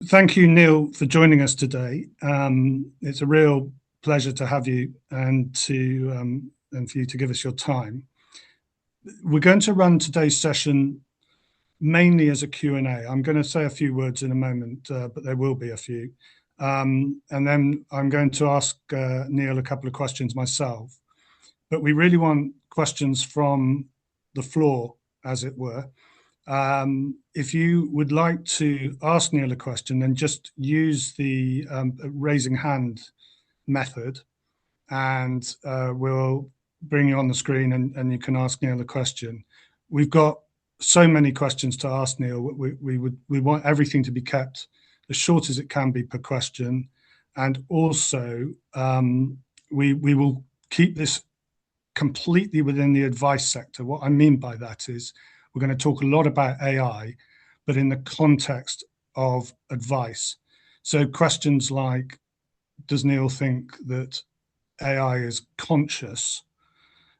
Thank you, Neil, for joining us today. It's a real pleasure to have you and for you to give us your time. We're going to run today's session mainly as a Q&A. I'm going to say a few words in a moment, but there will be a few. And then I'm going to ask Neil a couple of questions myself. But we really want questions from the floor, as it were. If you would like to ask Neil a question, then just use the raising hand method, and we'll bring you on the screen and you can ask Neil a question. We've got so many questions to ask Neil. We want everything to be kept as short as it can be per question, and also we will keep this completely within the advice sector. What I mean by that is we're going to talk a lot about AI, but in the context of advice. So questions like, does Neil think that AI is conscious,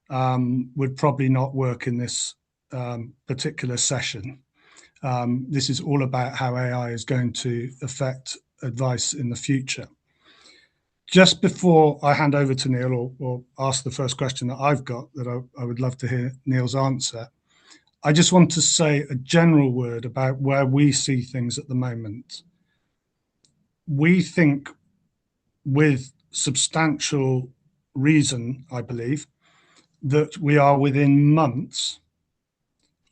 would probably not work in this particular session. This is all about how AI is going to affect advice in the future. Just before I hand over to Neil or ask the first question that I've got that I would love to hear Neil's answer, I just want to say a general word about where we see things at the moment. We think with substantial reason, I believe, that we are within months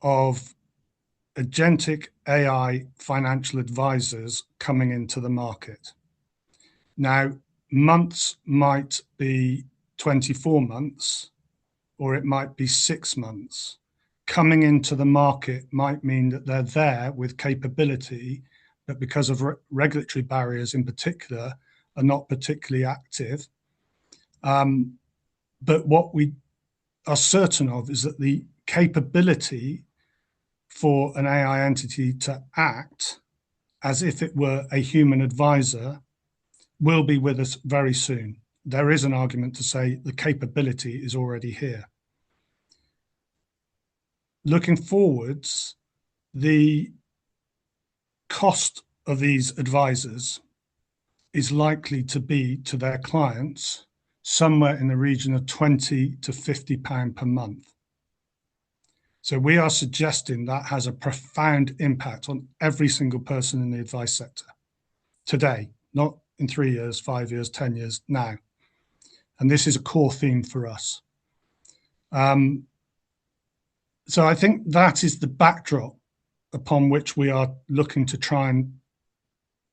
of agentic AI financial advisors coming into the market. Now, months might be 24 months, or it might be 6 months. Coming into the market might mean that they're there with capability, but because of regulatory barriers in particular, are not particularly active. But what we are certain of is that the capability for an AI entity to act as if it were a human advisor will be with us very soon. There is an argument to say the capability is already here. Looking forwards, the cost of these advisors is likely to be to their clients somewhere in the region of £20 to £50 per month. So we are suggesting that has a profound impact on every single person in the advice sector today, not in 3 years, 5 years, 10 years, now. And this is a core theme for us. So I think that is the backdrop upon which we are looking to try and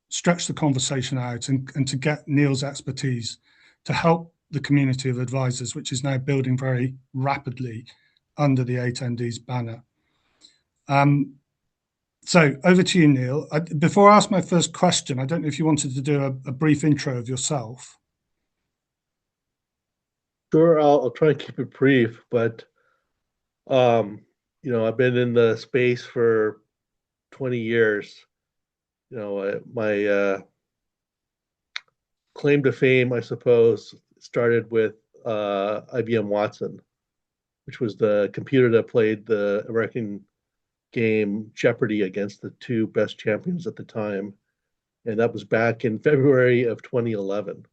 stretch the conversation out and to get Neil's expertise to help the community of advisors, which is now building very rapidly under the 8MD's banner. So over to you, Neil. Before I ask my first question, I don't know if you wanted to do a brief intro of yourself. Sure, I'll try and keep it brief, but I've been in the space for 20 years. My claim to fame, I suppose, started with IBM Watson, which was the computer that played the American game Jeopardy against the two best champions at the time. And that was back in February of 2011.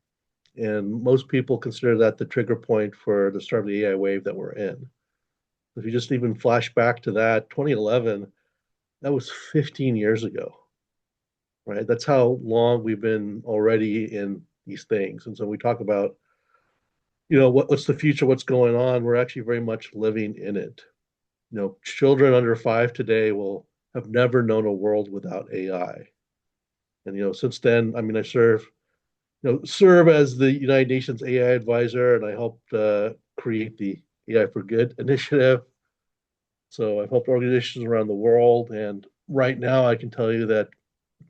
And most people consider that the trigger point for the start of the AI wave that we're in. If you just even flash back to that, 2011, that was 15 years ago, right? That's how long we've been already in these things. And so we talk about, what's the future, what's going on? We're actually very much living in it. Children under 5 today will have never known a world without AI. And, since then, I serve as the United Nations AI advisor, and I helped create the AI for Good initiative. So I've helped organizations around the world. And right now, I can tell you that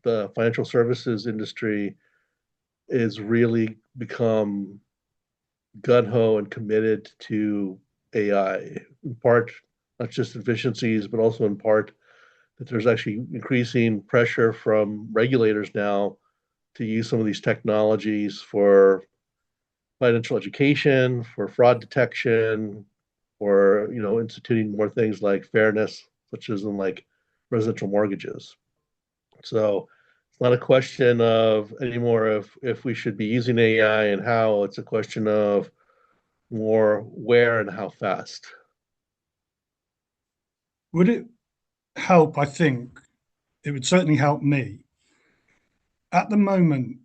the financial services industry is really become gung-ho and committed to AI, in part, not just efficiencies, but also in part that there's actually increasing pressure from regulators now to use some of these technologies for financial education, for fraud detection, or instituting more things like fairness, such as in like residential mortgages. So It's not a question of anymore of if we should be using AI and how. It's a question of more where and how fast. Would it help? I think it would certainly help me. At the moment,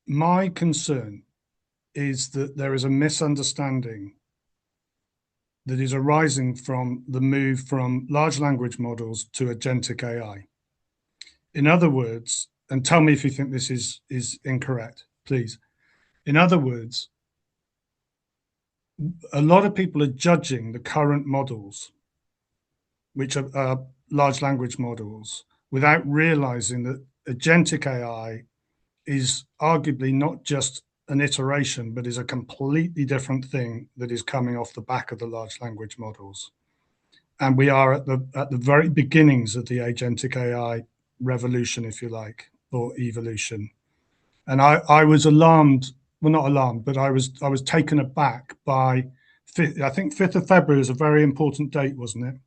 my concern is that there is a misunderstanding that is arising from the move from large language models to agentic AI. In other words, and tell me if you think this is incorrect, please. In other words, a lot of people are judging the current models, which are large language models, without realizing that agentic AI is arguably not just an iteration, but is a completely different thing that is coming off the back of the large language models. And we are at the very beginnings of the agentic AI revolution, if you like, or evolution. And I was alarmed, well, not alarmed, but I was taken aback by, I think 5th of February is a very important date, wasn't it?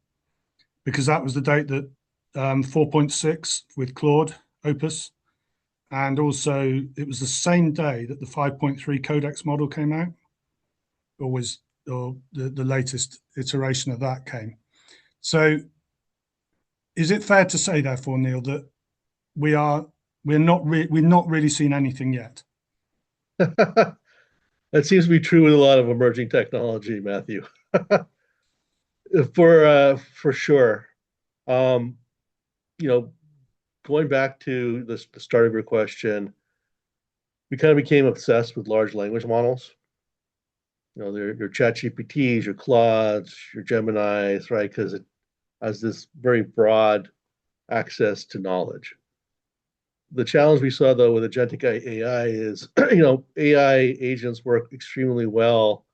Because that was the date that 4.6 with Claude Opus, and also it was the same day that the 5.3 Codex model came out, or the latest iteration of that came. So is it fair to say, therefore, Neil, that we're not really seen anything yet? That seems to be true with a lot of emerging technology, Matthew. For sure. Um, you know, Going back to the start of your question, we kind of became obsessed with large language models. Your Chat GPTs, your Claudes, your Geminis, right? Because it has this very broad access to knowledge. The challenge we saw though with agentic AI is, AI agents work extremely well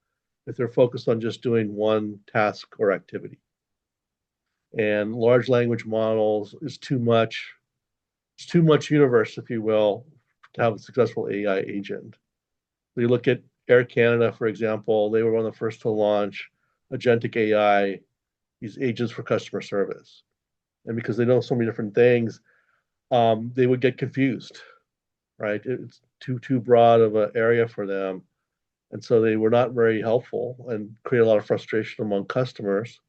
if they're focused on just doing one task or activity. And large language models is too much. It's too much universe, if you will, to have a successful AI agent. We look at Air Canada, for example, they were one of the first to launch agentic AI, these agents for customer service. And because they know so many different things, they would get confused, right? It's too broad of an area for them. And so they were not very helpful and create a lot of frustration among customers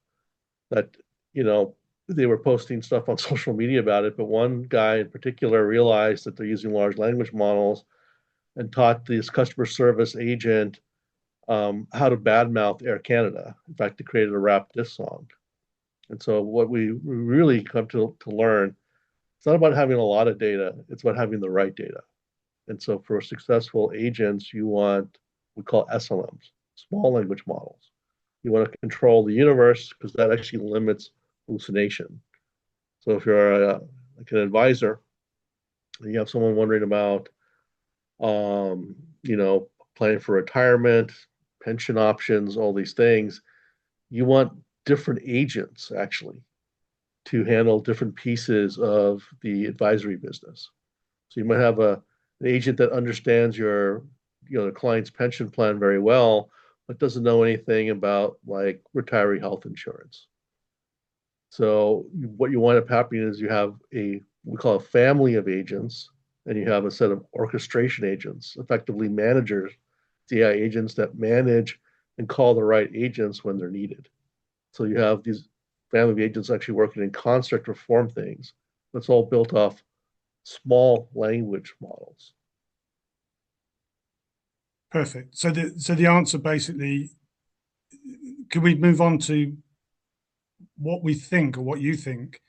that, you know, they were posting stuff on social media about it. But one guy in particular realized that they're using large language models and taught this customer service agent how to badmouth Air Canada. In fact, they created a rap diss song. And so what we really come to learn, it's not about having a lot of data, it's about having the right data. And so for successful agents, you want we call SLMs, small language models. You want to control the universe because that actually limits hallucination. So if you're like an advisor, and you have someone wondering about, um, planning for retirement, pension options, all these things, you want different agents actually to handle different pieces of the advisory business. So you might have an agent that understands the client's pension plan very well, but doesn't know anything about like retiree health insurance. So what you wind up happening is you have we call a family of agents, and you have a set of orchestration agents, effectively managers, DI agents that manage and call the right agents when they're needed. So you have these family of agents actually working in concert to perform things. That's all built off small language models. Perfect. So the answer basically, can we move on to what we think, or what you think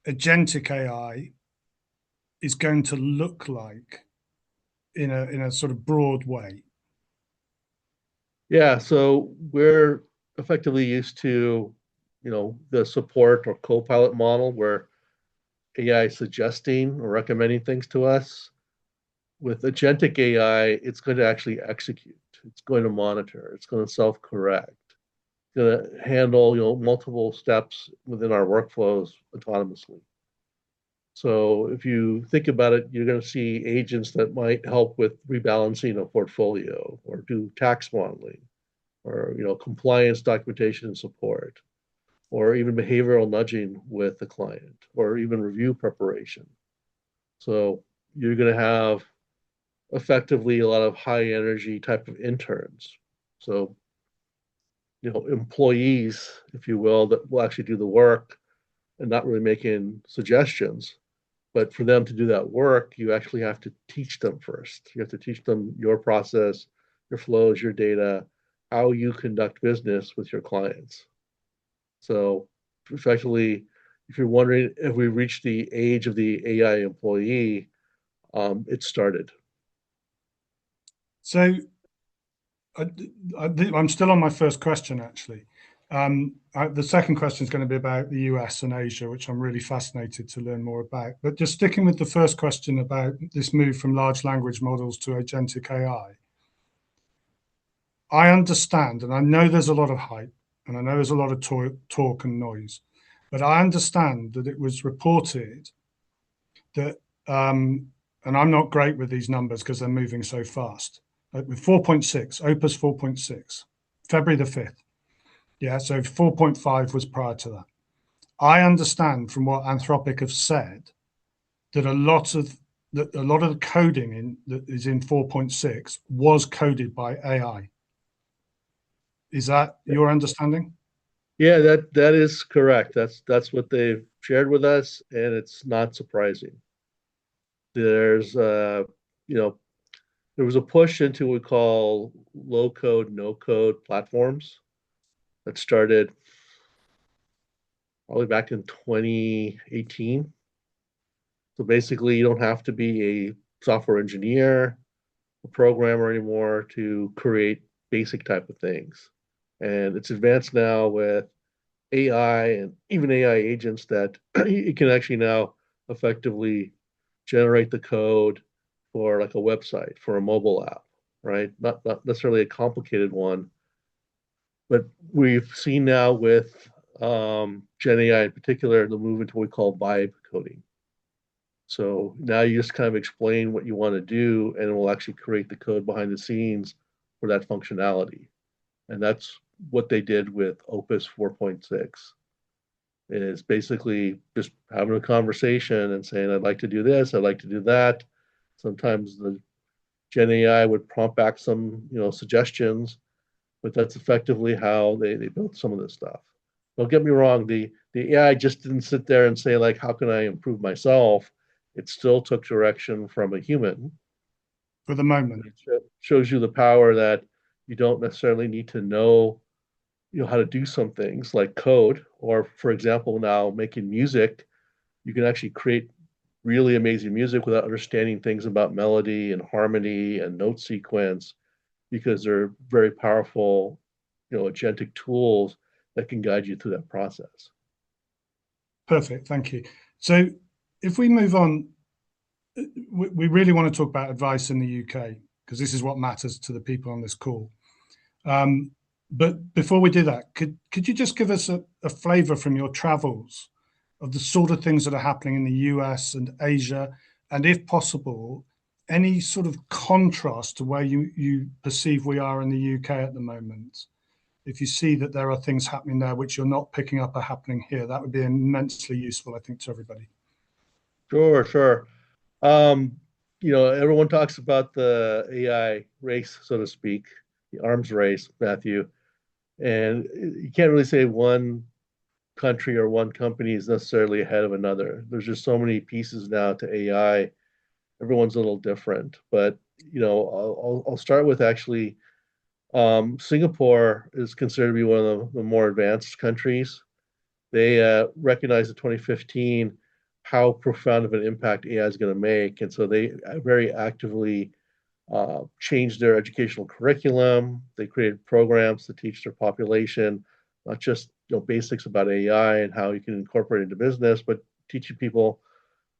agentic AI is going to look like in a sort of broad way? Yeah, so we're effectively used to, the support or co-pilot model where AI is suggesting or recommending things to us. With agentic AI, it's going to actually execute. It's going to monitor. It's going to self-correct. It's going to handle, multiple steps within our workflows autonomously. So if you think about it, you're going to see agents that might help with rebalancing a portfolio or do tax modeling or compliance documentation and support or even behavioral nudging with the client or even review preparation. So you're going to have effectively a lot of high energy type of interns. So, employees, if you will, that will actually do the work and not really making suggestions. But for them to do that work, you actually have to teach them first. You have to teach them your process, your flows, your data, how you conduct business with your clients. So, effectively, if you're wondering if we reached the age of the AI employee, it started. So I'm still on my first question, actually. The second question is going to be about the US and Asia, which I'm really fascinated to learn more about. But just sticking with the first question about this move from large language models to agentic AI, I understand, and I know there's a lot of hype, and I know there's a lot of talk and noise, but I understand that it was reported that, and I'm not great with these numbers because they're moving so fast. With 4.6, Opus 4.6, February the 5th. Yeah, so 4.5 was prior to that. I understand from what Anthropic have said that a lot of the coding that is in 4.6 was coded by AI. Is that your understanding? Yeah, that is correct. That's what they've shared with us, and it's not surprising. There's you know, there was a push into what we call low code, no code platforms that started probably back in 2018. So basically, you don't have to be a software engineer, a programmer anymore to create basic type of things. And it's advanced now with AI and even AI agents that you can actually now effectively generate the code for like a website, for a mobile app, right? Not necessarily a complicated one, but we've seen now with Gen AI in particular, the move into what we call vibe coding. So now you just kind of explain what you want to do, and it will actually create the code behind the scenes for that functionality. And that's what they did with Opus 4.6 is basically just having a conversation and saying, I'd like to do this, I'd like to do that. Sometimes the Gen AI would prompt back some, suggestions, but that's effectively how they built some of this stuff. Don't get me wrong, the AI just didn't sit there and say, like, how can I improve myself? It still took direction from a human. For the moment. It shows you the power that you don't necessarily need to know how to do some things like code, or for example, now making music, you can actually create really amazing music without understanding things about melody and harmony and note sequence because they're very powerful, agentic tools that can guide you through that process. Perfect. Thank you. So if we move on, we really want to talk about advice in the UK because this is what matters to the people on this call. But before we do that, could you just give us a flavor from your travels of the sort of things that are happening in the US and Asia, and if possible, any sort of contrast to where you perceive we are in the UK at the moment? If you see that there are things happening there which you're not picking up are happening here, that would be immensely useful, I think, to everybody. Sure, sure. Um, Everyone talks about the AI race, so to speak, the arms race, Matthew, and you can't really say one country or one company is necessarily ahead of another. There's just so many pieces now to AI. Everyone's a little different, but I'll start with actually Singapore is considered to be one of the more advanced countries. They recognized in 2015 how profound of an impact AI is going to make, and so they very actively changed their educational curriculum. They created programs to teach their population not just basics about AI and how you can incorporate it into business, but teaching people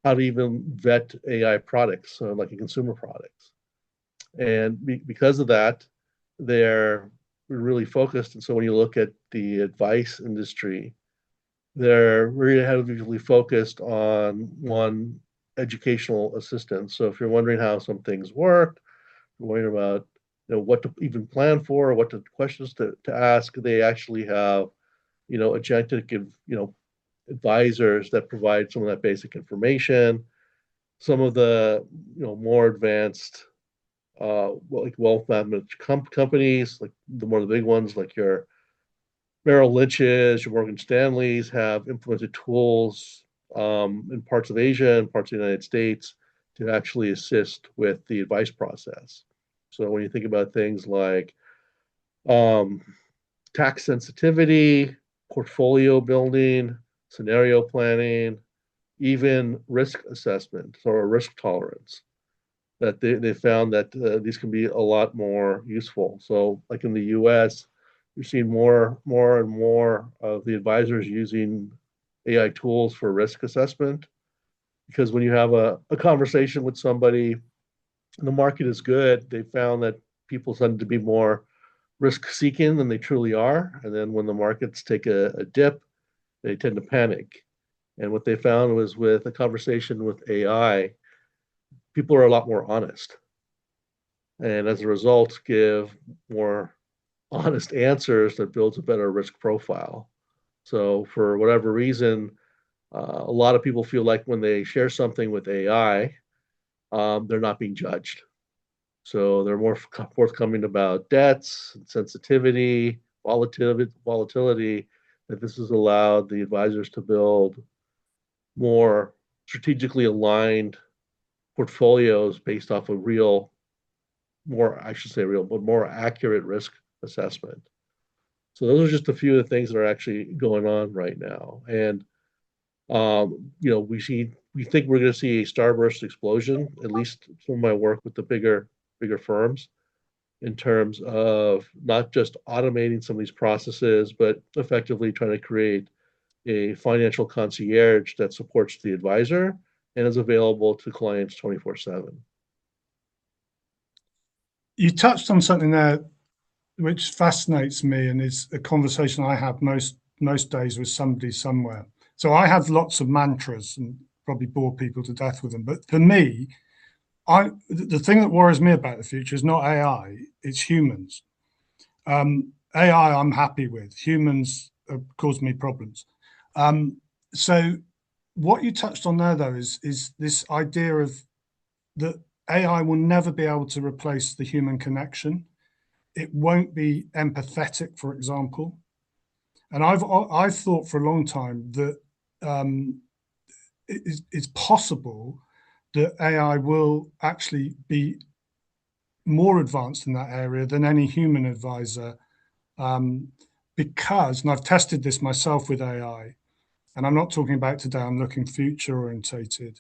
how to even vet AI products, like in consumer products. And because of that, they're really focused. And so when you look at the advice industry, they're really heavily focused on one educational assistance. So if you're wondering how some things work, you're wondering about what to even plan for, what to, questions to ask, they actually have agentic advisors that provide some of that basic information. some of the more advanced like wealth management companies, like the big ones, like your Merrill Lynch's, your Morgan Stanley's, have implemented tools in parts of Asia and parts of the United States to actually assist with the advice process. So when you think about things like um, tax sensitivity, portfolio building, scenario planning, even risk assessment or risk tolerance, that they found that these can be a lot more useful. So, like in the US, you're seeing more and more of the advisors using AI tools for risk assessment. Because when you have a conversation with somebody and the market is good, they found that people tend to be more risk seeking than they truly are. And then when the markets take a dip, they tend to panic. And what they found was with a conversation with AI, people are a lot more honest. And as a result, give more honest answers that builds a better risk profile. So for whatever reason, a lot of people feel like when they share something with AI, they're not being judged. So they're more forthcoming about debts, sensitivity, volatility, that this has allowed the advisors to build more strategically aligned portfolios based off of real, more, I should say real, but more accurate risk assessment. So those are just a few of the things that are actually going on right now. And we think we're going to see a starburst explosion, at least from my work with the bigger firms, in terms of not just automating some of these processes, but effectively trying to create a financial concierge that supports the advisor and is available to clients 24/7. You touched on something there which fascinates me and is a conversation I have most days with somebody somewhere. So I have lots of mantras and probably bore people to death with them. But for me, the thing that worries me about the future is not AI, it's humans. AI I'm happy with. Humans cause me problems. So what you touched on there though is this idea of that AI will never be able to replace the human connection. It won't be empathetic, for example. And I've thought for a long time that it's possible that AI will actually be more advanced in that area than any human advisor, because, and I've tested this myself with AI, and I'm not talking about today, I'm looking future orientated.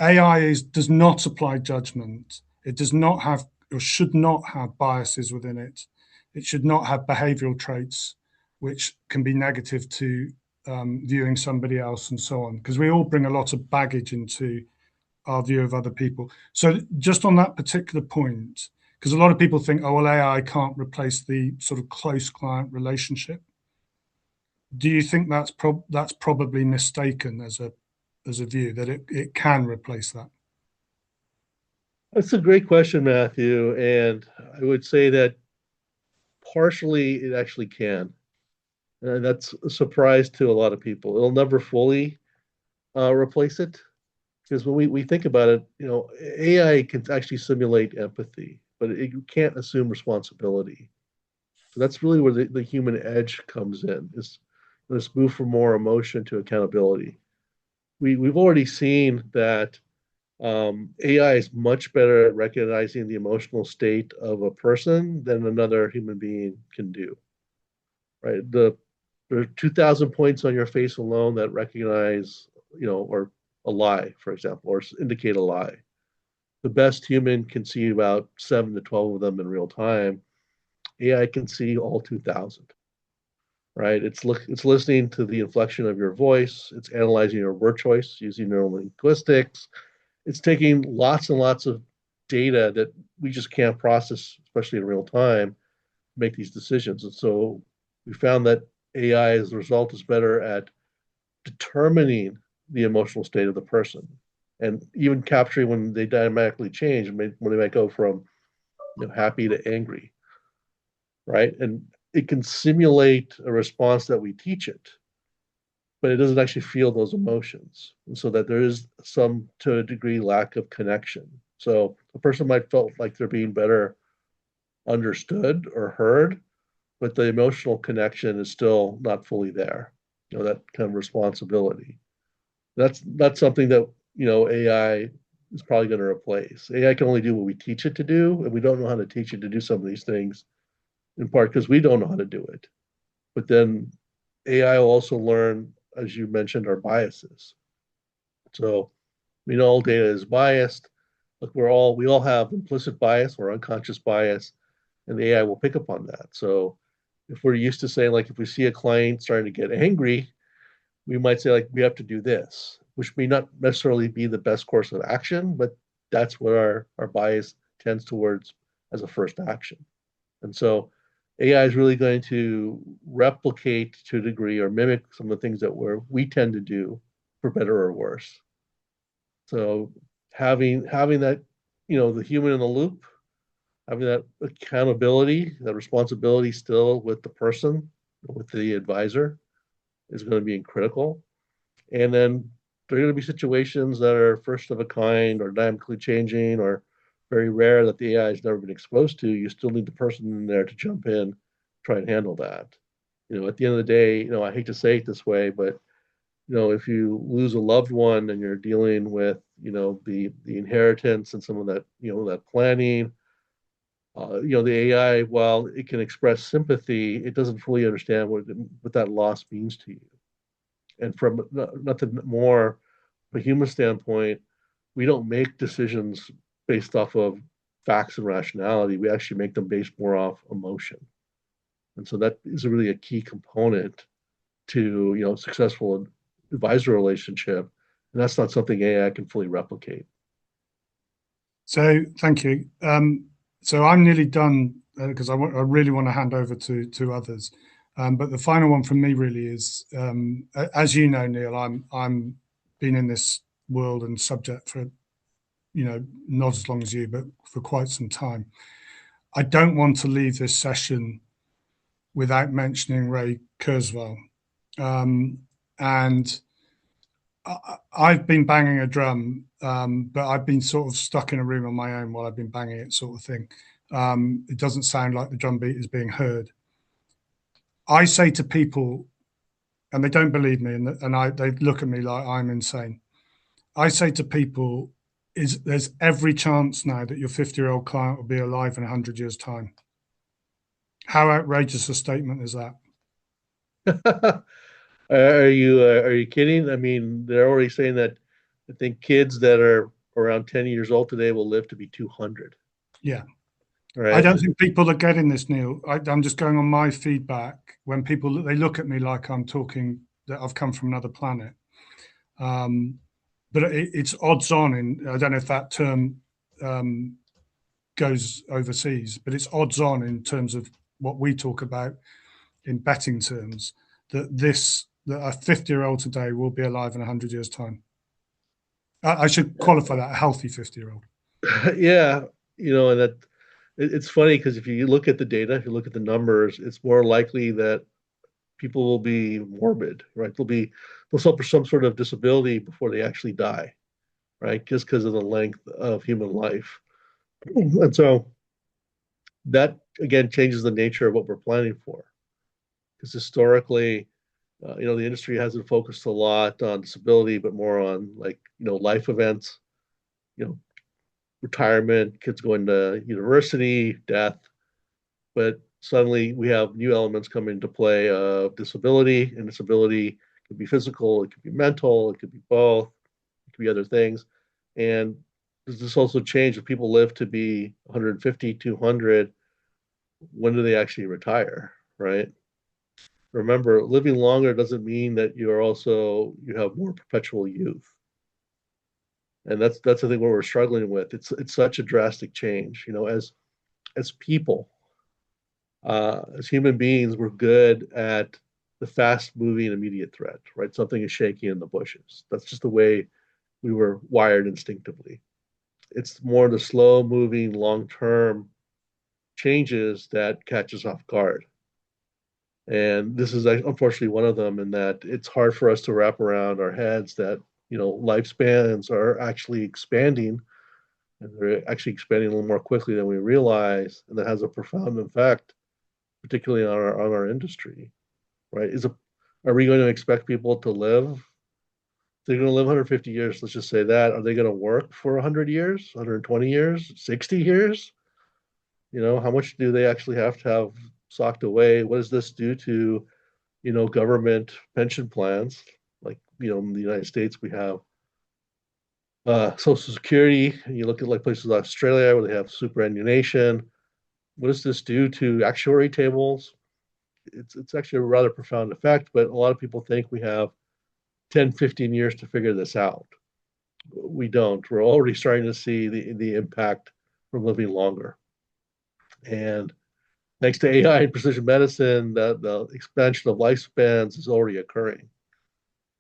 AI does not apply judgment. It does not have or should not have biases within it. It should not have behavioral traits which can be negative to viewing somebody else and so on, because we all bring a lot of baggage into our view of other people. So just on that particular point, because a lot of people think, oh, well, AI can't replace the sort of close client relationship. Do you think that's probably mistaken as a view that it can replace that? That's a great question, Matthew. And I would say that partially it actually can. And that's a surprise to a lot of people. It'll never fully replace it. Because when we think about it, AI can actually simulate empathy, but it can't assume responsibility. So that's really where the human edge comes in. Is this move from more emotion to accountability. We've already seen that AI is much better at recognizing the emotional state of a person than another human being can do. Right? There are 2,000 points on your face alone that recognize, or a lie, for example, or indicate a lie. The best human can see about 7 to 12 of them in real time. AI can see all 2,000. Right? It's listening to the inflection of your voice. It's analyzing your word choice using neurolinguistics. It's taking lots and lots of data that we just can't process, especially in real time, to make these decisions. And so we found that AI, as a result, is better at determining the emotional state of the person and even capturing when they dynamically change, when they might go from happy to angry, right? And it can simulate a response that we teach it. but it doesn't actually feel those emotions. And so that there is some, to a degree, lack of connection. So a person might feel like they're being better understood or heard, but the emotional connection is still not fully there. That kind of responsibility. That's something that, AI is probably going to replace. AI can only do what we teach it to do, and we don't know how to teach it to do some of these things, in part because we don't know how to do it. But then AI will also learn, as you mentioned, our biases. So we know all data is biased. Look, we all have implicit bias or unconscious bias, and the AI will pick up on that. So if we're used to saying, like, if we see a client starting to get angry, we might say, like, we have to do this, which may not necessarily be the best course of action, but that's what our bias tends towards as a first action. And so AI is really going to replicate to a degree or mimic some of the things that we tend to do, for better or worse. So having that, the human in the loop, having that accountability, that responsibility still with the person, with the advisor, is going to be critical. And then there are going to be situations that are first of a kind or dynamically changing or very rare that the AI has never been exposed to. You still need the person in there to jump in, try and handle that. At the end of the day, I hate to say it this way, but if you lose a loved one and you're dealing with, the inheritance and some of that, that planning, the AI, while it can express sympathy, it doesn't fully understand what that loss means to you. And from nothing more, from a human standpoint, we don't make decisions based off of facts and rationality. We actually make them based more off emotion. And so that is really a key component to, successful advisor relationship. And that's not something AI can fully replicate. So thank you. So I'm nearly done because I really want to hand over to others. But the final one from me really is, as you know, Neil, I'm been in this world and subject for, not as long as you, but for quite some time. I don't want to leave this session without mentioning Ray Kurzweil. And I've been banging a drum, but I've been sort of stuck in a room on my own while I've been banging it, sort of thing. It doesn't sound like the drum beat is being heard. I say to people, and they don't believe me, and they look at me like I'm insane. I say to people, there's every chance now that your 50-year-old client will be alive in 100 years' time. How outrageous a statement is that? Are you kidding? I mean, they're already saying that I think kids that are around 10 years old today will live to be 200. Yeah. I Right. don't think people are getting this, Neil. I'm just going on my feedback when people they look at me like I'm talking that I've come from another planet. But it's odds on in I don't know if that term um, goes overseas, but it's odds on in terms of what we talk about in betting terms that a 50-year-old today will be alive in 100 years' time. I should qualify that a healthy 50-year-old. Yeah, and it's funny because if you look at the data, if you look at the numbers, it's more likely that people will be morbid, right? They'll suffer some sort of disability before they actually die, right? Just because of the length of human life. And so that again changes the nature of what we're planning for. Because historically, the industry hasn't focused a lot on disability, but more on, like, life events, you know, retirement, kids going to university, death. But suddenly we have new elements come into play of disability, and disability could be physical, it could be mental, it could be both, it could be other things. And does this also change if people live to be 150, 200? When do they actually retire, right? Remember, living longer doesn't mean that you have more perpetual youth. And that's the thing where we're struggling with. It's such a drastic change. As people, as human beings, we're good at the fast moving immediate threat, right? Something is shaking in the bushes. That's just the way we were wired instinctively. It's more the slow moving, long term changes that catch us off guard. And this is unfortunately one of them, in that it's hard for us to wrap around our heads that, lifespans are actually expanding, and they're actually expanding a little more quickly than we realize, and that has a profound effect, particularly on our industry, right? Are we going to expect people to live? They're going to live 150 years. Let's just say that. Are they going to work for 100 years, 120 years, 60 years? How much do they actually have to have socked away? What does this do to, government pension plans? Like, in the United States, we have Social Security, and you look at like places like Australia where they have superannuation. What does this do to actuary tables? It's actually a rather profound effect, but a lot of people think we have 10, 15 years to figure this out. We don't. We're already starting to see the impact from living longer. And thanks to AI and precision medicine, the expansion of lifespans is already occurring.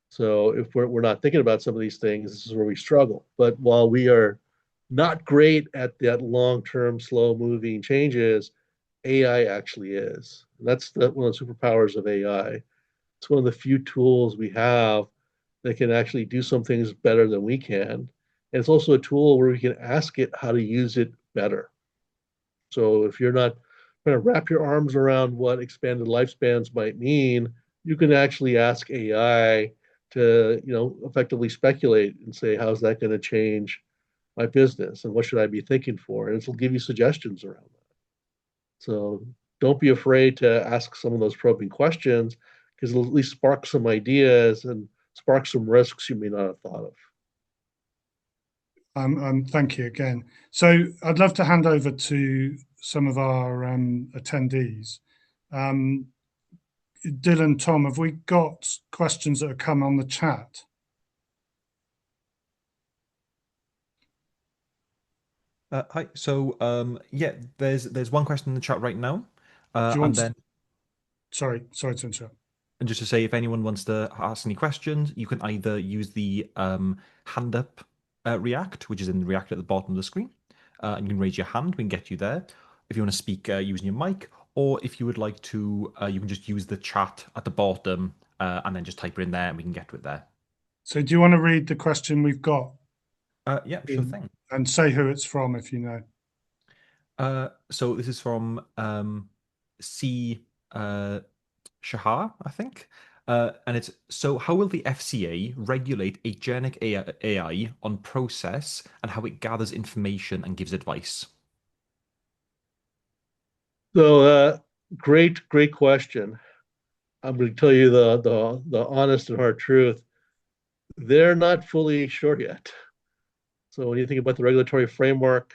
So if we're not thinking about some of these things, this is where we struggle. But while we are not great at that long-term, slow-moving changes, AI actually is. And that's one of the superpowers of AI. It's one of the few tools we have that can actually do some things better than we can. And it's also a tool where we can ask it how to use it better. So if you're not trying to wrap your arms around what expanded lifespans might mean, you can actually ask AI to, effectively speculate and say, how's that going to change my business, and what should I be thinking for? And it'll give you suggestions around that. So don't be afraid to ask some of those probing questions, because it'll at least spark some ideas and spark some risks you may not have thought of. Thank you again. So I'd love to hand over to some of our attendees. Dylan, Tom, have we got questions that have come on the chat? Hi. So, yeah, there's one question in the chat right now, Do you and want to, then sorry to interrupt. and just to say, if anyone wants to ask any questions, you can either use the hand up React, which is in React at the bottom of the screen, and you can raise your hand. We can get you there. If you want to speak using your mic, or if you would like to, you can just use the chat at the bottom and then just type it in there, and we can get to it there. So do you want to read the question we've got? Yeah, sure thing. And say who it's from if you know. So this is from C. Shahar, I think. And it's so how will the FCA regulate agentic AI on process and how it gathers information and gives advice? So, great question. I'm going to tell you the honest and hard truth. They're not fully sure yet. So when you think about the regulatory framework,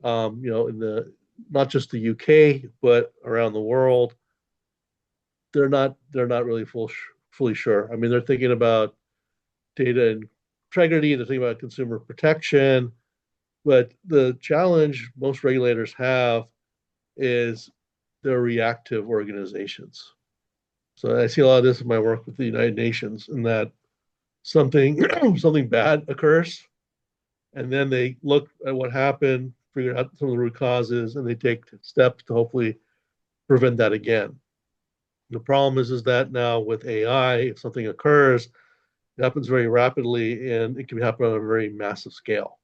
in the not just the UK but around the world, they're not really fully sure. I mean, they're thinking about data integrity, they're thinking about consumer protection, but the challenge most regulators have is they're reactive organizations. So I see a lot of this in my work with the United Nations, in that something something bad occurs, and then they look at what happened, figure out some of the root causes, and they take steps to hopefully prevent that again. The problem is that now with AI, if something occurs, it happens very rapidly, and it can happen on a very massive scale.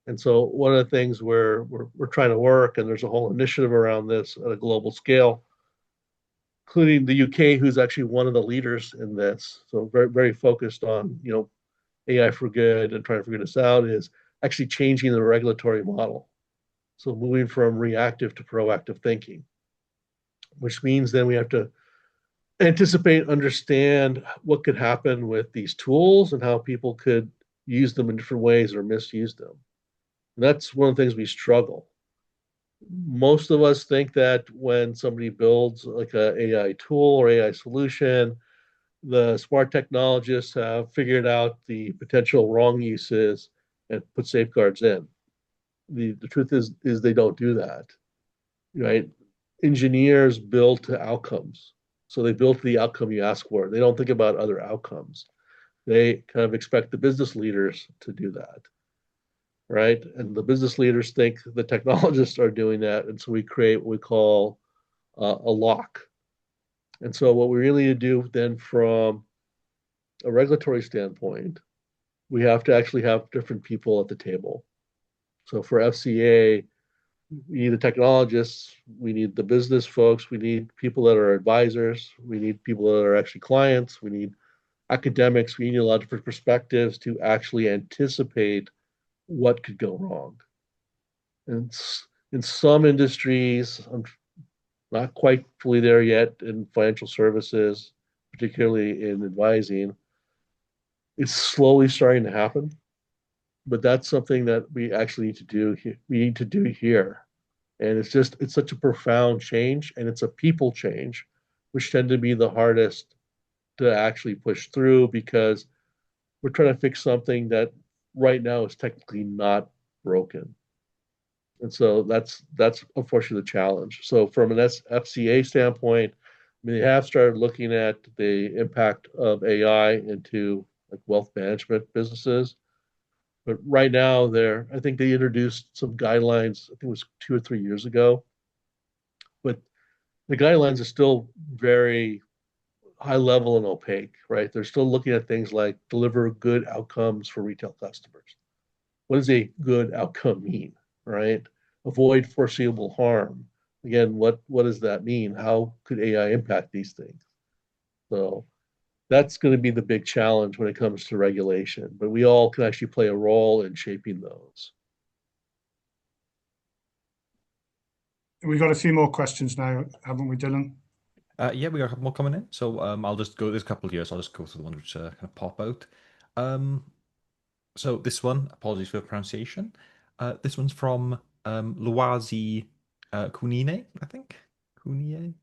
And so one of the things we're trying to work, and there's a whole initiative around this at a global scale, including the UK, who's actually one of the leaders in this. So very, very focused on, AI for good and trying to figure this out, is actually changing the regulatory model. So moving from reactive to proactive thinking, which means then we have to anticipate, understand what could happen with these tools and how people could use them in different ways or misuse them. And that's one of the things we struggle. Most of us think that when somebody builds like a AI tool or AI solution, the smart technologists have figured out the potential wrong uses and put safeguards in. The truth is they don't do that, right? Engineers build to outcomes. So they build to the outcome you ask for. They don't think about other outcomes. They kind of expect the business leaders to do that, right? And the business leaders think the technologists are doing that. And so we create what we call a lock. And so what we really need to do then from a regulatory standpoint, we have to actually have different people at the table. So for FCA, we need the technologists, we need the business folks, we need people that are advisors, we need people that are actually clients, we need academics, we need a lot of different perspectives to actually anticipate what could go wrong. And in some industries, I'm not quite fully there yet in financial services, particularly in advising. It's slowly starting to happen, but that's something that we actually need to do. We need to do here, and it's such a profound change, and it's a people change, which tend to be the hardest to actually push through because we're trying to fix something that right now is technically not broken. And so that's unfortunately the challenge. So from an FCA standpoint, I mean, they have started looking at the impact of AI into like wealth management businesses. But right now, I think they introduced some guidelines, I think it was 2 or 3 years ago. But the guidelines are still very high level and opaque, right? They're still looking at things like deliver good outcomes for retail customers. What does a good outcome mean, right? Avoid foreseeable harm. Again, what does that mean? How could AI impact these things? So that's going to be the big challenge when it comes to regulation. But we all can actually play a role in shaping those. We've got a few more questions now, haven't we, Dylan? Yeah, we got a couple more coming in. So I'll just go. There's a couple here, so I'll just go through the ones which kind of pop out. So this one, apologies for the pronunciation. This one's from Luazi Kunine, I think. Kunin,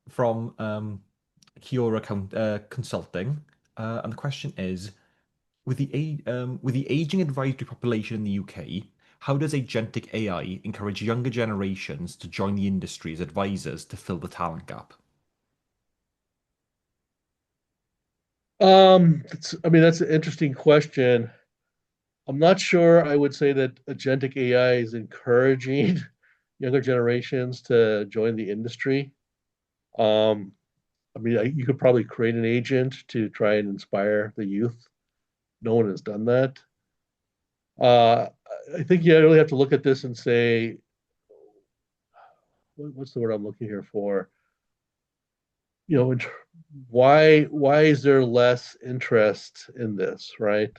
from Kiora Consulting. And the question is, with the aging advisory population in the UK, how does agentic AI encourage younger generations to join the industry as advisors to fill the talent gap? I mean, that's an interesting question. I'm not sure I would say that agentic AI is encouraging younger generations to join the industry. Um, I mean, you could probably create an agent to try and inspire the youth. No one has done that. Uh, I think you really have to look at this and say, what's the word I'm looking here for? You know, why is there less interest in this, right?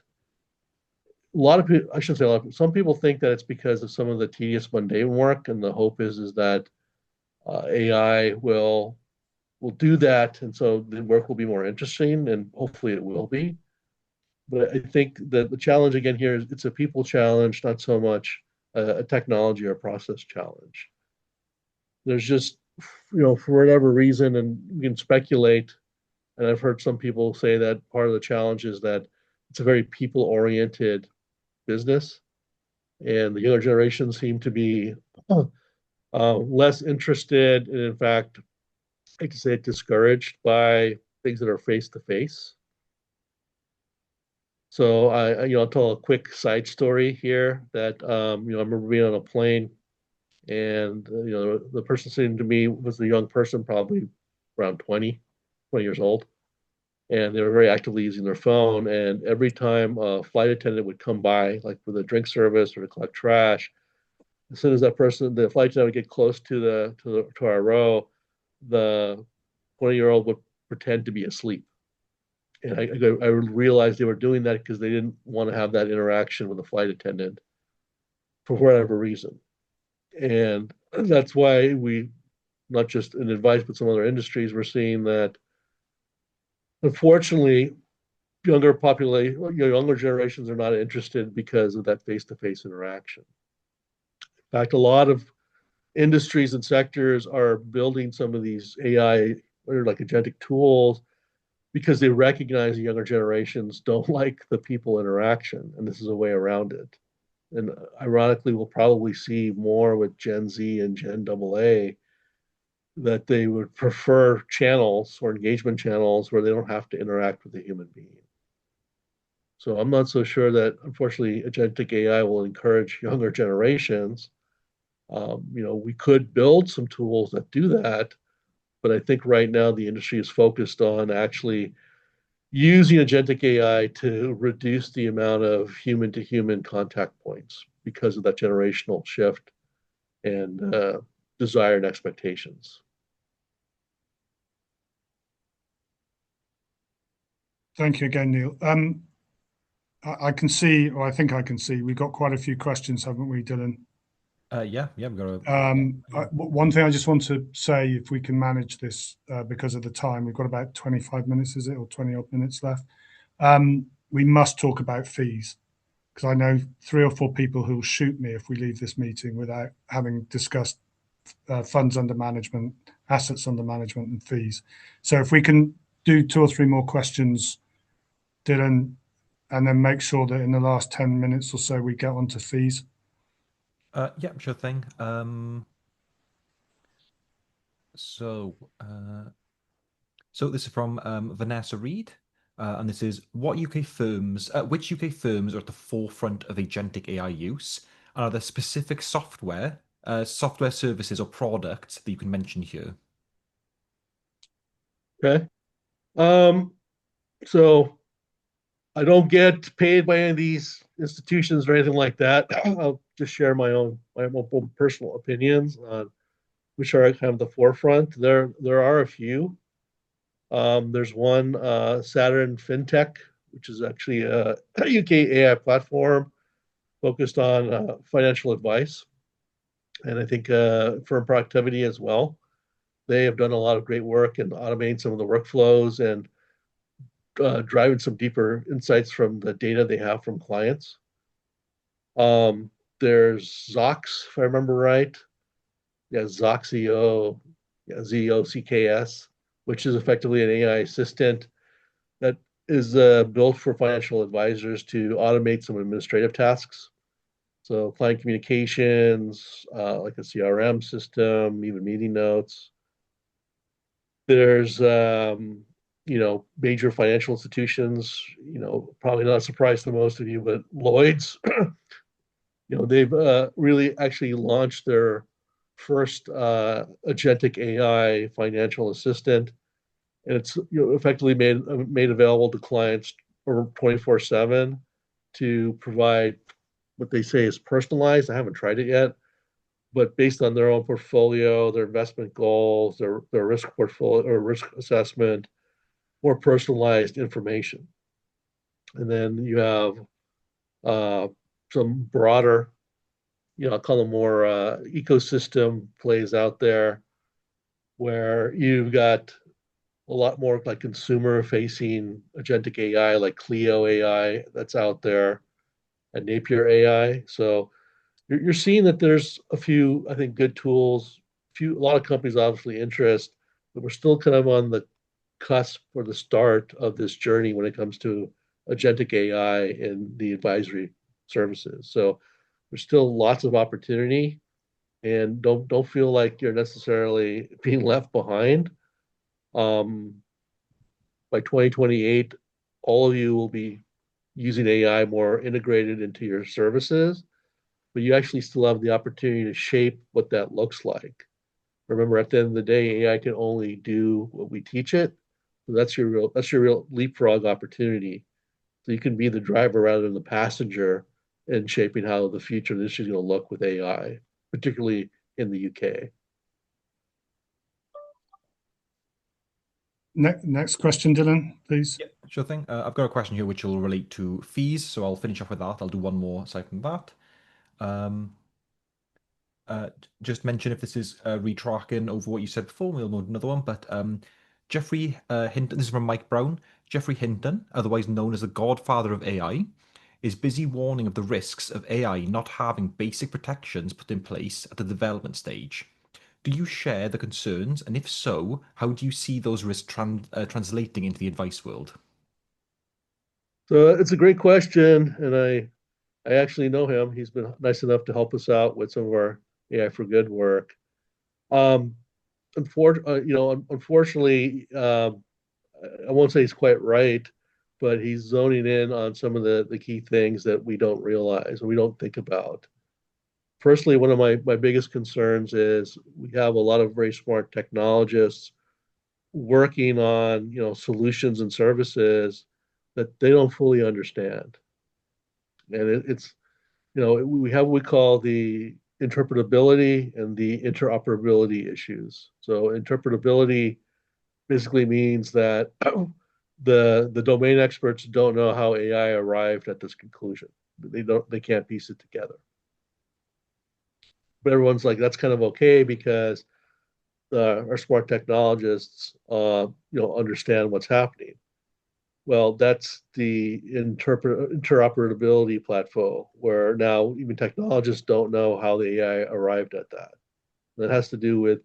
A lot of people, I shouldn't say a lot of people, some people think that it's because of some of the tedious mundane work, and the hope is that AI will do that, and so the work will be more interesting, and hopefully it will be. But I think that the challenge again here is it's a people challenge, not so much a technology or process challenge. There's just, for whatever reason, and we can speculate, and I've heard some people say that part of the challenge is that it's a very people-oriented business, and the younger generation seem to be less interested, and in fact, I could say discouraged by things that are face to face. So I'll tell a quick side story here that I remember being on a plane, and the person sitting to me was a young person, probably around 20 years old, and they were very actively using their phone. And every time a flight attendant would come by, like with a drink service or to collect trash, as soon as the flight attendant would get close to our row, the 20-year-old would pretend to be asleep. And I realized they were doing that because they didn't want to have that interaction with the flight attendant for whatever reason. And that's why not just in advice, but some other industries, we're seeing that unfortunately younger generations are not interested because of that face-to-face interaction. In fact, a lot of industries and sectors are building some of these AI or like agentic tools because they recognize the younger generations don't like the people interaction, and this is a way around it. And ironically, we'll probably see more with Gen Z and Gen AA that they would prefer channels or engagement channels where they don't have to interact with a human being. So I'm not so sure that, unfortunately, agentic AI will encourage younger generations. We could build some tools that do that, But I think right now the industry is focused on actually using agentic AI to reduce the amount of human to human contact points because of that generational shift and desire and expectations. Thank you again, Neil. I can see, or I think I can see, we've got quite a few questions, haven't we, Dylan? Yeah, we've got a. One thing I just want to say, if we can manage this because of the time, we've got about 25 minutes, is it, or 20 odd minutes left. We must talk about fees, because I know 3 or 4 people who will shoot me if we leave this meeting without having discussed funds under management, assets under management, and fees. So if we can do 2 or 3 more questions, Dylan, and then make sure that in the last 10 minutes or so we get onto fees. Yeah, sure thing. So, uh, so this is from Vanessa Reed, and this is which UK firms are at the forefront of agentic AI use, and are there specific software services or products that you can mention here? Okay. Um, so I don't get paid by any of these institutions or anything like that. I'll just share my own personal opinions on which are kind of the forefront. There are a few. There's one Saturn FinTech, which is actually a UK AI platform focused on financial advice, and I think firm productivity as well. They have done a lot of great work in automating some of the workflows and driving some deeper insights from the data they have from clients. Um, there's Zox, if I remember right. Yeah, Zoxio, yeah, ZOCKS, which is effectively an AI assistant that is built for financial advisors to automate some administrative tasks. So client communications, like a CRM system, even meeting notes. There's major financial institutions, probably not a surprise to most of you, but Lloyd's, they've really actually launched their first agentic AI financial assistant, and it's effectively made available to clients for 24/7 to provide what they say is personalized. I haven't tried it yet, but based on their own portfolio, their investment goals, their risk portfolio or risk assessment, more personalized information. And then you have uh, some broader, I'll call them more ecosystem plays out there where you've got a lot more like consumer facing agentic AI, like Clio AI that's out there and Napier AI. So you're seeing that there's a few, I think, good tools, a lot of companies obviously interest, but we're still kind of on the cusp or the start of this journey when it comes to agentic AI and the advisory services. So there's still lots of opportunity, and don't feel like you're necessarily being left behind. Um, by 2028, all of you will be using AI more integrated into your services, but you actually still have the opportunity to shape what that looks like. Remember, at the end of the day, AI can only do what we teach it. So that's your real leapfrog opportunity. So you can be the driver rather than the passenger in shaping how the future of the industry is going to look with AI, particularly in the UK. Next question, Dylan, please. Yeah, sure thing. I've got a question here which will relate to fees, so I'll finish off with that. I'll do one more aside from that. Um, just mention if this is retracking over what you said before, we'll move another one. But Jeffrey Hinton, this is from Mike Brown. Jeffrey Hinton, otherwise known as the godfather of AI, is busy warning of the risks of AI not having basic protections put in place at the development stage. Do you share the concerns? And if so, how do you see those risks translating into the advice world? So it's a great question, and I actually know him. He's been nice enough to help us out with some of our AI for Good work. Um, unfortunately, I won't say he's quite right, but he's zoning in on some of the key things that we don't realize or we don't think about. Firstly, one of my biggest concerns is we have a lot of very smart technologists working on, solutions and services that they don't fully understand. And it's, we have what we call the interpretability and the interoperability issues. So interpretability basically means that the domain experts don't know how AI arrived at this conclusion. They can't piece it together. But everyone's like, that's kind of okay because our smart technologists, understand what's happening. Well, that's the interoperability platform where now even technologists don't know how the AI arrived at that. That has to do with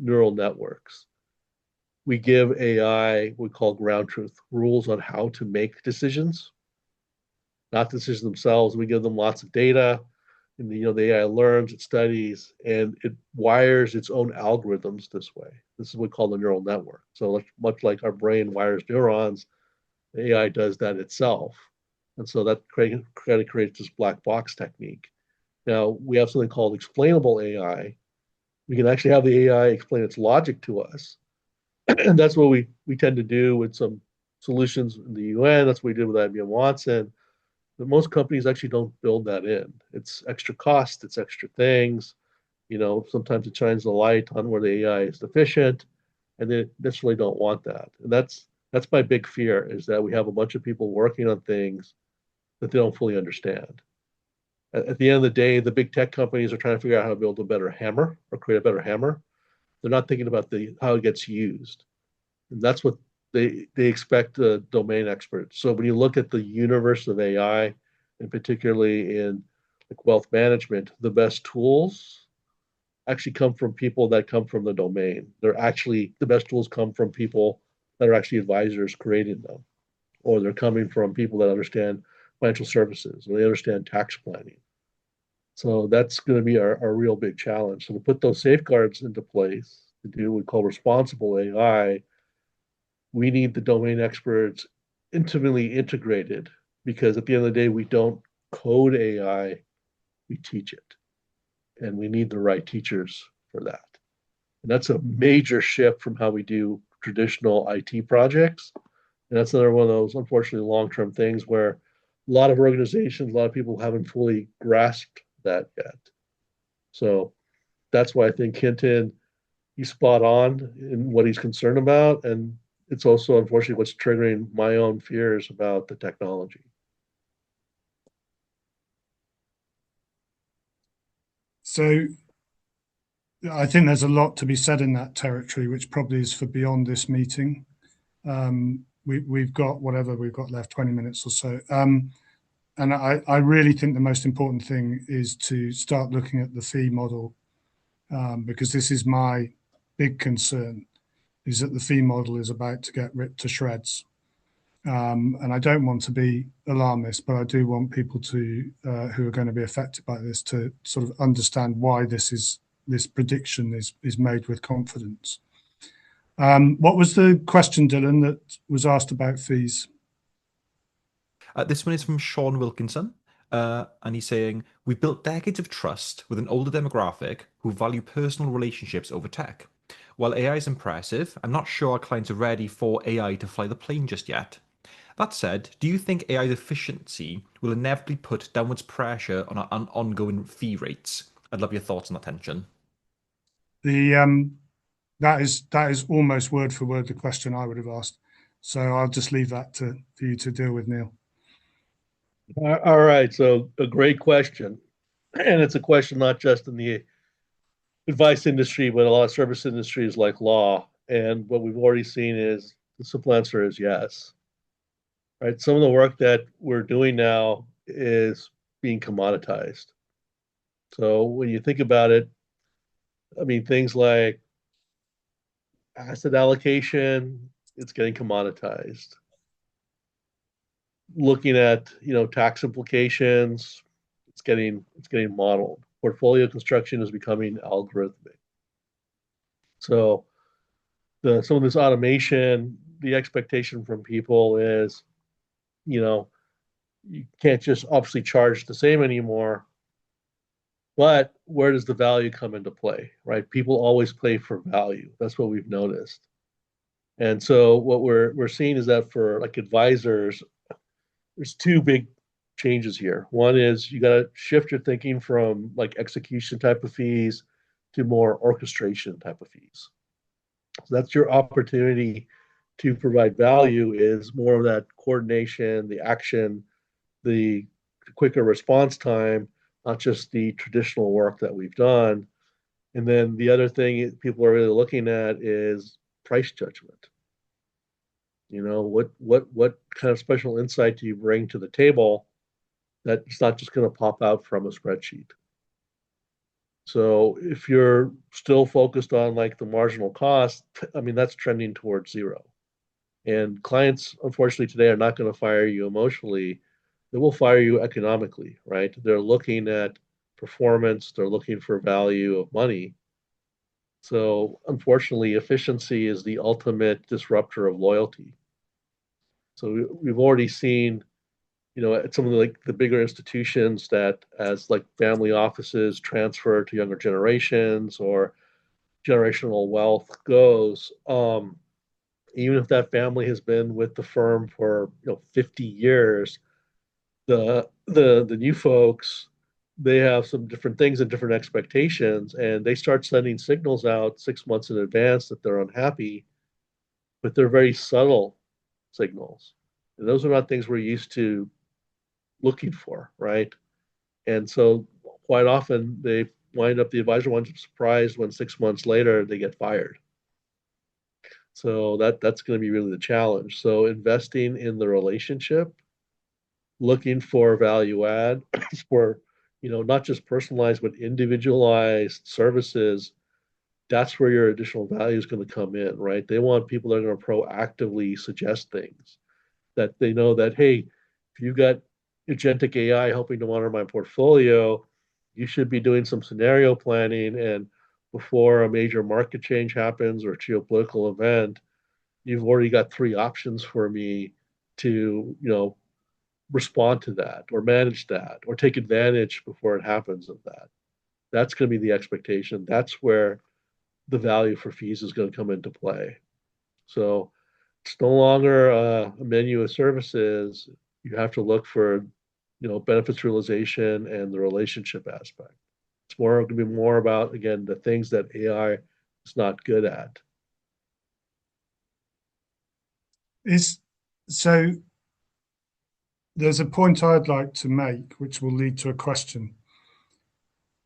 neural networks. We give AI what we call ground truth rules on how to make decisions, not decisions themselves. We give them lots of data, and the AI learns, it studies, and it wires its own algorithms this way. This is what we call the neural network. So much like our brain wires neurons, AI does that itself. And so that kind of creates this black box technique. Now, we have something called explainable AI. We can actually have the AI explain its logic to us. And that's what we tend to do with some solutions in the UN. That's what we did with IBM Watson. But most companies actually don't build that in. It's extra cost, it's extra things. Sometimes it shines the light on where the AI is deficient, and they necessarily don't want that. And that's my big fear is that we have a bunch of people working on things that they don't fully understand. At the end of the day, the big tech companies are trying to figure out how to build a better hammer or create a better hammer. They're not thinking about how it gets used. And that's what they expect domain experts. So when you look at the universe of AI, and particularly in like wealth management, the best tools actually come from people that come from the domain. The best tools come from people that are actually advisors creating them, or they're coming from people that understand financial services or they understand tax planning. So that's going to be our real big challenge. So to put those safeguards into place to do what we call responsible AI, we need the domain experts intimately integrated because at the end of the day, we don't code AI, we teach it. And we need the right teachers for that. And that's a major shift from how we do traditional IT projects. And that's another one of those, unfortunately, long term things where a lot of organizations, a lot of people haven't fully grasped that yet. So that's why I think Hinton, he's spot on in what he's concerned about. And it's also, unfortunately, what's triggering my own fears about the technology. So I think there's a lot to be said in that territory, which probably is for beyond this meeting. We've got whatever we've got left, 20 minutes or so. And I really think the most important thing is to start looking at the fee model, because this is my big concern, is that the fee model is about to get ripped to shreds. And I don't want to be alarmist, but I do want people to who are going to be affected by this to sort of understand why this prediction is made with confidence. What was the question, Dylan, that was asked about fees? This one is from Sean Wilkinson, and he's saying, "We built decades of trust with an older demographic who value personal relationships over tech. While AI is impressive, I'm not sure our clients are ready for AI to fly the plane just yet. That said, do you think AI's efficiency will inevitably put downwards pressure on our ongoing fee rates? I'd love your thoughts on that tension." That is almost word for word the question I would have asked. So I'll just leave that for you to deal with, Neil. All right. So a great question. And it's a question not just in the advice industry, but a lot of service industries like law. And what we've already seen is the simple answer is yes. Right. Some of the work that we're doing now is being commoditized. So when you think about it, I mean, things like asset allocation, it's getting commoditized. Looking at, tax implications, it's getting modeled. Portfolio construction is becoming algorithmic. So some of this automation, the expectation from people is, you can't just obviously charge the same anymore. But where does the value come into play, right? People always pay for value. That's what we've noticed. And so what we're seeing is that for like advisors, there's two big changes here. One is you got to shift your thinking from like execution type of fees to more orchestration type of fees. So that's your opportunity to provide value, is more of that coordination, the action, the quicker response time, not just the traditional work that we've done. And then the other thing people are really looking at is price judgment. What kind of special insight do you bring to the table that's not just going to pop out from a spreadsheet? So if you're still focused on like the marginal cost, I mean, that's trending towards zero. And clients, unfortunately, today are not going to fire you emotionally. They will fire you economically, right? They're looking at performance, they're looking for value of money. So unfortunately, efficiency is the ultimate disruptor of loyalty. So we've already seen, at some of the bigger institutions, that as like family offices transfer to younger generations or generational wealth goes, even if that family has been with the firm for 50 years, the new folks, they have some different things and different expectations, and they start sending signals out 6 months in advance that they're unhappy, but they're very subtle signals. And those are not things we're used to looking for, right? And so quite often the advisor winds up surprised when 6 months later they get fired. So that's going to be really the challenge. So investing in the relationship, looking for value add for, not just personalized but individualized services. That's where your additional value is going to come in, right? They want people that are going to proactively suggest things, that they know that, hey, if you've got agentic AI helping to monitor my portfolio, you should be doing some scenario planning. And before a major market change happens or geopolitical event, you've already got three options for me to, respond to that or manage that or take advantage before it happens of that. That's going to be the expectation. That's where the value for fees is going to come into play. So it's no longer a menu of services. You have to look for, benefits realization and the relationship aspect. It's more going to be more about, again, the things that AI is not good at. So there's a point I'd like to make, which will lead to a question.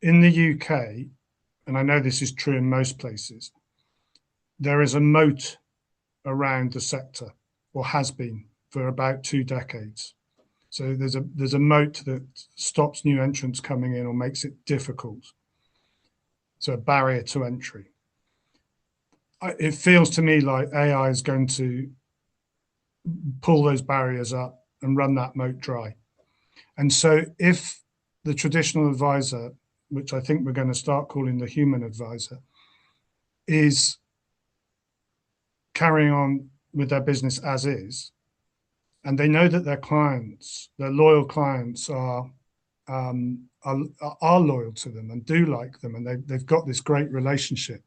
In the UK, and I know this is true in most places, there is a moat around the sector, or has been for about 2 decades. So there's a moat that stops new entrants coming in or makes it difficult. So a barrier to entry. It feels to me like AI is going to pull those barriers up and run that moat dry. And so if the traditional advisor, which I think we're going to start calling the human advisor, is carrying on with their business as is, and they know that their clients, their loyal clients, are loyal to them and do like them, and they've got this great relationship.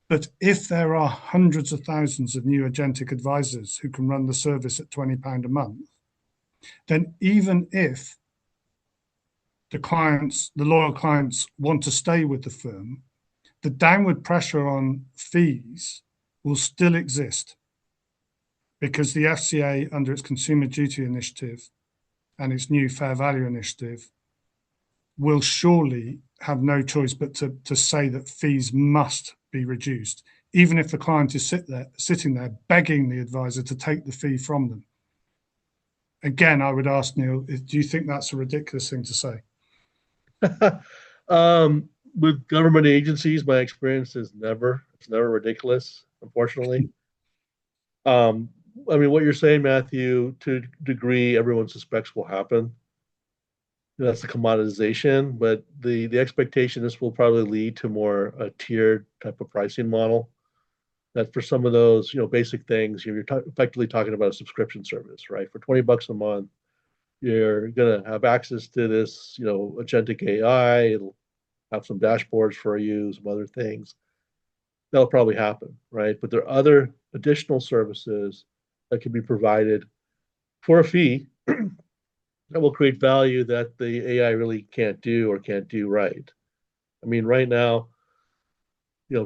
But if there are hundreds of thousands of new agentic advisors who can run the service at £20 a month, then even if the loyal clients want to stay with the firm, the downward pressure on fees will still exist, because the FCA, under its Consumer Duty Initiative and its new Fair Value Initiative, will surely have no choice but to say that fees must be reduced, even if the client is sitting there begging the advisor to take the fee from them. Again, I would ask Neil, do you think that's a ridiculous thing to say? With government agencies, my experience is it's never ridiculous, unfortunately. I mean, what you're saying, Matthew, to a degree, everyone suspects will happen. That's the commoditization, but the expectation is will probably lead to more a tiered type of pricing model. That for some of those, basic things, you're effectively talking about a subscription service, right? For $20 a month, you're gonna have access to this, agentic AI. It'll have some dashboards for you, some other things. that'll probably happen, right? But there are other additional services that can be provided for a fee that will create value that the AI really can't do or can't do right. I mean, right now,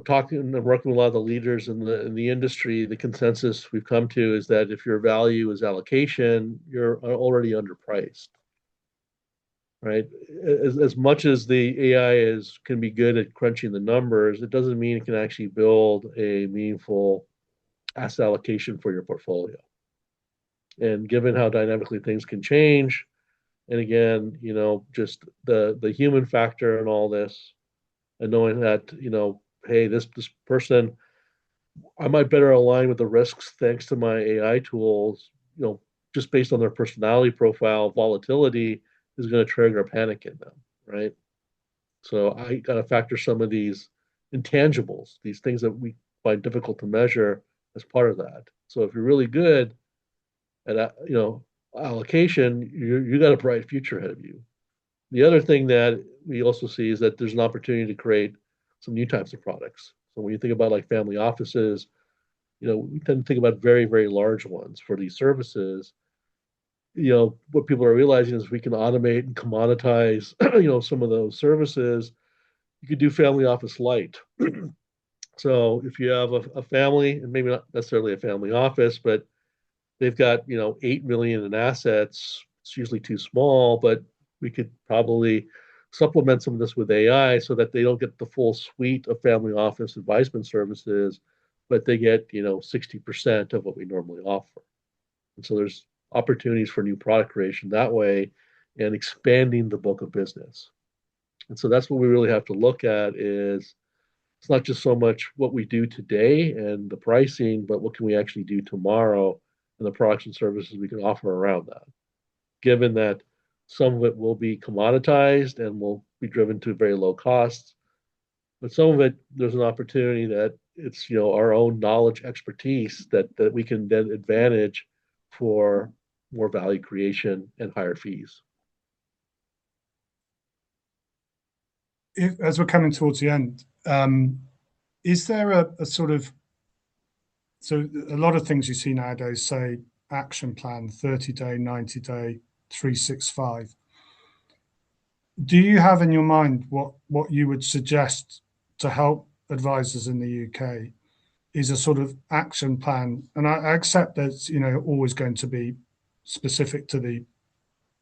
talking and working with a lot of the leaders in the industry, the consensus we've come to is that if your value is allocation, you're already underpriced, right? As much as the AI can be good at crunching the numbers, it doesn't mean it can actually build a meaningful asset allocation for your portfolio. And given how dynamically things can change, and again, just the human factor and all this, and knowing that, hey, this person, I might better align with the risks thanks to my AI tools, just based on their personality profile, volatility is going to trigger a panic in them, right? So I got to factor some of these intangibles, these things that we find difficult to measure as part of that. So if you're really good at, allocation, you got a bright future ahead of you. The other thing that we also see is that there's an opportunity to create some new types of products. So when you think about like family offices, we tend to think about very, very large ones for these services. What people are realizing is we can automate and commoditize, some of those services. You could do family office light. So if you have a family, and maybe not necessarily a family office, but they've got, 8 million in assets, it's usually too small, but we could probably supplement some of this with AI so that they don't get the full suite of family office advisement services, but they get, 60% of what we normally offer. And so there's opportunities for new product creation that way and expanding the book of business. And so that's what we really have to look at is it's not just so much what we do today and the pricing, but what can we actually do tomorrow and the products and services we can offer around that. Given that some of it will be commoditized and will be driven to very low costs, but some of it, there's an opportunity that it's, our own knowledge expertise that we can then advantage for more value creation and higher fees. As we're coming towards the end, is there a sort of, so a lot of things you see nowadays say action plan, 30-day, 90-day, 365. Do you have in your mind what you would suggest to help advisors in the UK is a sort of action plan? And I accept that's, always going to be specific to the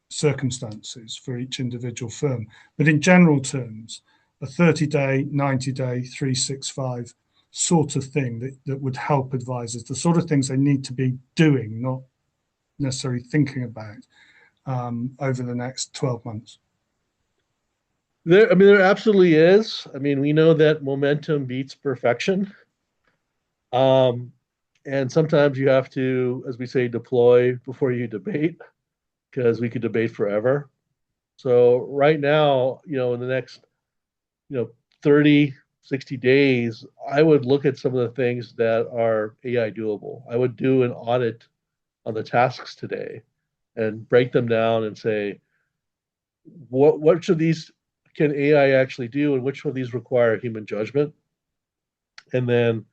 circumstances for each individual firm. But in general terms, a 30-day, 90-day, 365 sort of thing that would help advisors, the sort of things they need to be doing, not necessarily thinking about over the next 12 months. There absolutely is. I mean, we know that momentum beats perfection. And sometimes you have to, as we say, deploy before you debate, because we could debate forever. So right now, in the next, 30, 60 days, I would look at some of the things that are AI doable. I would do an audit on the tasks today and break them down and say, which of these can AI actually do and which of these require human judgment? And then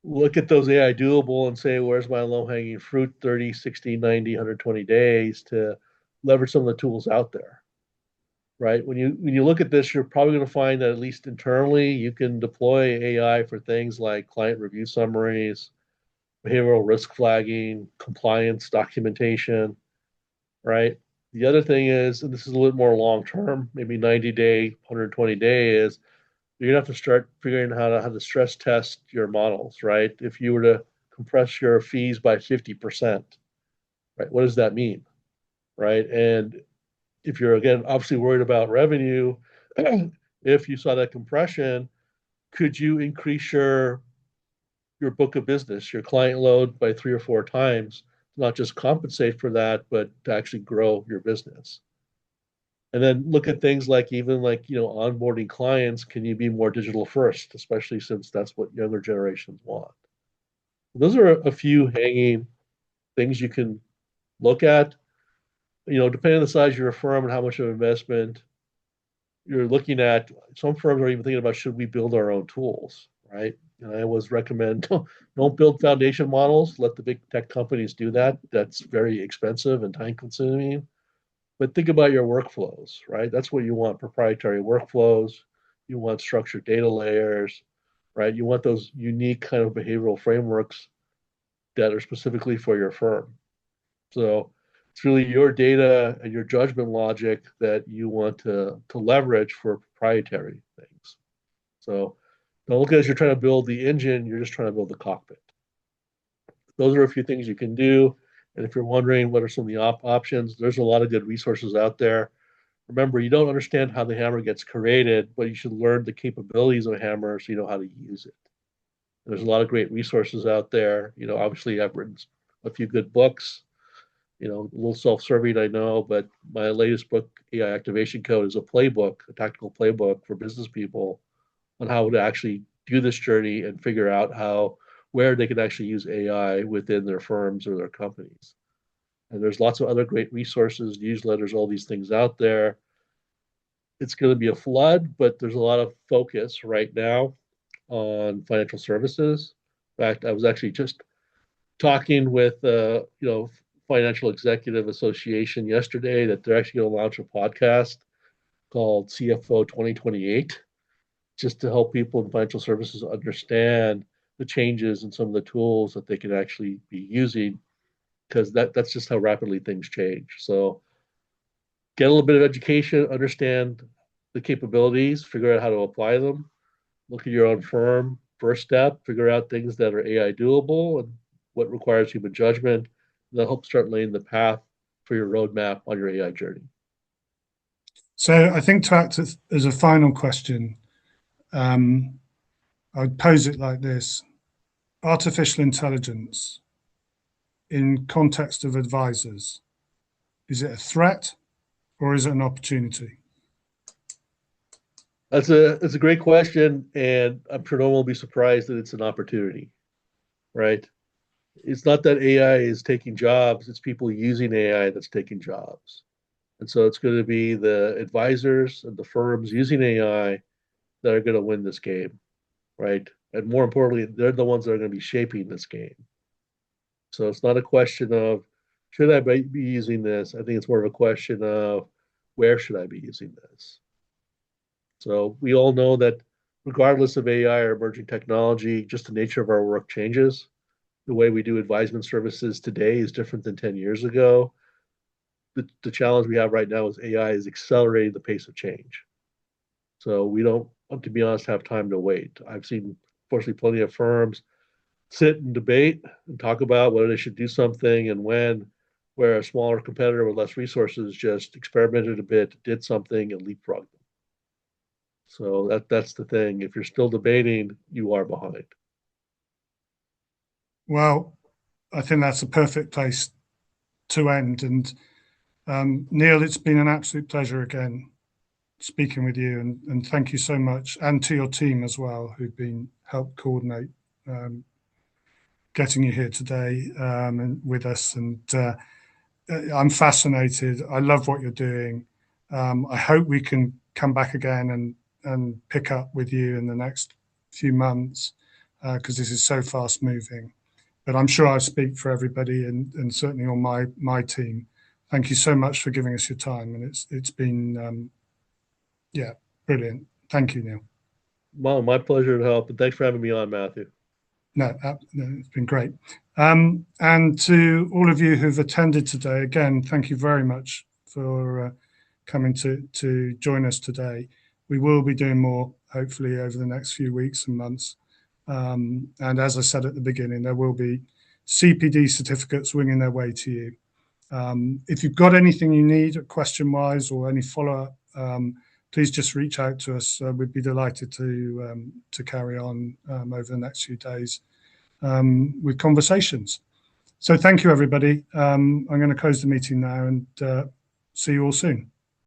look at those AI doable and say, where's my low hanging fruit 30, 60, 90, 120 days to leverage some of the tools out there, right? When you look at this, you're probably going to find that at least internally, you can deploy AI for things like client review summaries, behavioral risk flagging, compliance documentation, right? The other thing is, and this is a little more long term, maybe 90-day, 120-day, is you're gonna have to start figuring out how to stress test your models, right? If you were to compress your fees by 50%, right? What does that mean, right? And if you're again obviously worried about revenue, if you saw that compression, could you increase your book of business, your client load by 3 or 4 times, not just compensate for that, but to actually grow your business? And then look at things like even like, onboarding clients, can you be more digital first, especially since that's what younger generations want? Those are a few hanging things you can look at. Depending on the size of your firm and how much of investment you're looking at, some firms are even thinking about should we build our own tools, right? And I always recommend don't build foundation models. Let the big tech companies do that. That's very expensive and time consuming. But think about your workflows, right? That's what you want, proprietary workflows. You want structured data layers, right? You want those unique kind of behavioral frameworks that are specifically for your firm. So it's really your data and your judgment logic that you want to leverage for proprietary things. So don't look at it as you're trying to build the engine, you're just trying to build the cockpit. Those are a few things you can do. And if you're wondering what are some of the options, there's a lot of good resources out there. Remember, you don't understand how the hammer gets created, but you should learn the capabilities of a hammer so you know how to use it. There's a lot of great resources out there. Obviously, I've written a few good books. A little self-serving, I know, but my latest book, AI Activation Code, is a playbook, a tactical playbook for business people on how to actually do this journey and figure out where they can actually use AI within their firms or their companies. And there's lots of other great resources, newsletters, all these things out there. It's going to be a flood, but there's a lot of focus right now on financial services. In fact, I was actually just talking with Financial Executive Association yesterday that they're actually going to launch a podcast called CFO 2028, just to help people in financial services understand the changes and some of the tools that they can actually be using, because that's just how rapidly things change. So get a little bit of education, understand the capabilities, figure out how to apply them, look at your own firm. First step, figure out things that are AI doable and what requires human judgment. That'll help start laying the path for your roadmap on your AI journey. So I think to act as a final question, I'd pose it like this. Artificial intelligence in context of advisors, is it a threat or is it an opportunity? That's a great question, and I'm sure no one will be surprised that it's an opportunity, right? It's not that AI is taking jobs, it's people using AI that's taking jobs. And so it's going to be the advisors and the firms using AI that are going to win this game, right? And more importantly, they're the ones that are going to be shaping this game. So it's not a question of should I be using this? I think it's more of a question of where should I be using this? So we all know that regardless of AI or emerging technology, just the nature of our work changes. The way we do advisement services today is different than 10 years ago. The challenge we have right now is AI is accelerating the pace of change. So we don't, to be honest, have time to wait. I've seen, fortunately, plenty of firms sit and debate and talk about whether they should do something and when, where a smaller competitor with less resources just experimented a bit, did something, and leapfrogged them. So that's the thing. If you're still debating, you are behind. Well, I think that's a perfect place to end. And Neil, it's been an absolute pleasure again speaking with you, and thank you so much, and to your team as well, who've been helped coordinate getting you here today and with us. And I'm fascinated. I love what you're doing. I hope we can come back again and pick up with you in the next few months because this is so fast moving. But I'm sure I speak for everybody and certainly on my team. Thank you so much for giving us your time, and it's been brilliant. Thank you, Neil. Well, my pleasure to help, and thanks for having me on, Matthew. No, it's been great. And to all of you who've attended today, again, thank you very much for coming to join us today. We will be doing more, hopefully, over the next few weeks and months. And as I said at the beginning, there will be CPD certificates winging their way to you. If you've got anything you need question-wise or any follow-up, please just reach out to us. We'd be delighted to carry on over the next few days with conversations. So thank you, everybody. I'm going to close the meeting now and see you all soon.